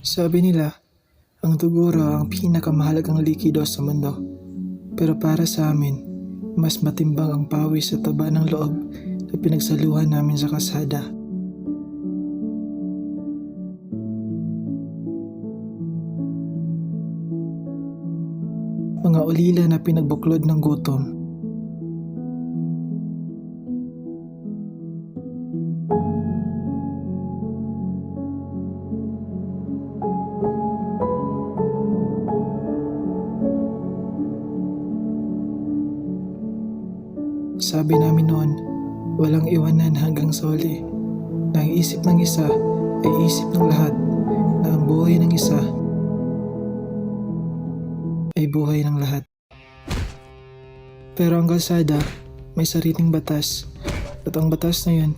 Sabi nila, ang dugo raw ang pinakamahalagang likido sa mundo. Pero para sa amin, mas matimbang ang pawis at taba ng loob na pinagsaluhan namin sa kasada. Mga ulila na pinagbuklod ng gutom. Sabi namin noon, walang iwanan hanggang sa huli. Na ang isip ng isa ay isip ng lahat. Na ang buhay ng isa ay buhay ng lahat. Pero ang kalsada may sariling batas. At ang batas na yun,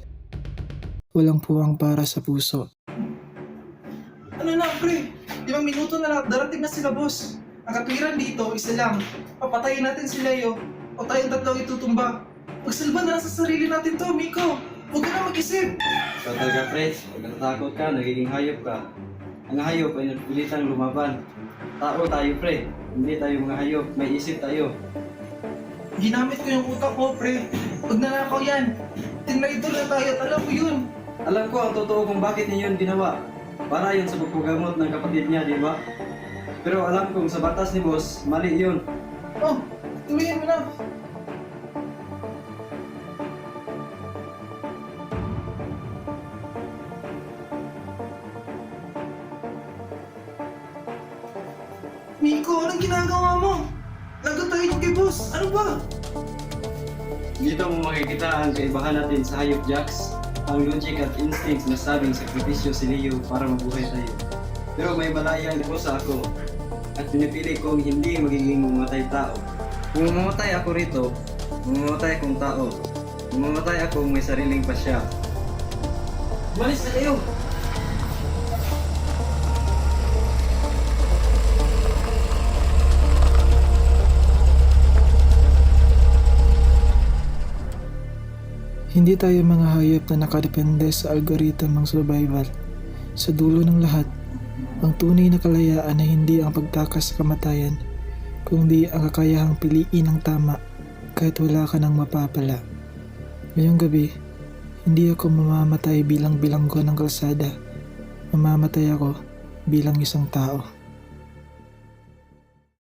walang puwang para sa puso. Ano na, pre? 5 minuto na lang, darating na sila, boss. Ang katwiran dito, isa lang. Papatayin natin si Leo o tayong tatlong itutumba. Magsalba na lang sa sarili natin to, Miko. Huwag ka na mag-isip. Ikaw talaga, pre. Pag natatakot ka, nagiging hayop ka. Ang hayop ay nagpilitang lumaban. Tao tayo, pre. Hindi tayo mga hayop. May isip tayo. Ginamit ko yung utak ko, pre. Pag nanakaw yan, tinraidor na tayo at alam mo yun. Alam ko ang totoo kung bakit niya yun ginawa. Para yun sa pagpagamot ng kapatid niya, di ba? Pero alam kong sa batas ni boss, mali yun. Oh, tuloyin mo na. Miko, anong ginagawa mo? Lagot tayo yung kay boss. Ano ba? Dito mo makikita ang kaibahan natin sa hayop, Jax. Ang logic at instinct na sabing sakripisyo si Leo para mabuhay tayo. Pero may malayang sa ako at pinipili kong hindi magiging mamatay tao. Kung mamamatay ako rito, mamamatay akong tao. Mamamatay akong may sariling pasya. Umalis na kayo! Hindi tayo mga hayop na nakadepende sa algorithm ng survival. Sa dulo ng lahat, ang tunay na kalayaan ay hindi ang pagtakas sa kamatayan, kundi ang kakayahang piliin ang tama kahit wala ka nang mapapala. Ngayong gabi, hindi ako mamamatay bilang bilanggo ng kalsada. Mamamatay ako bilang isang tao.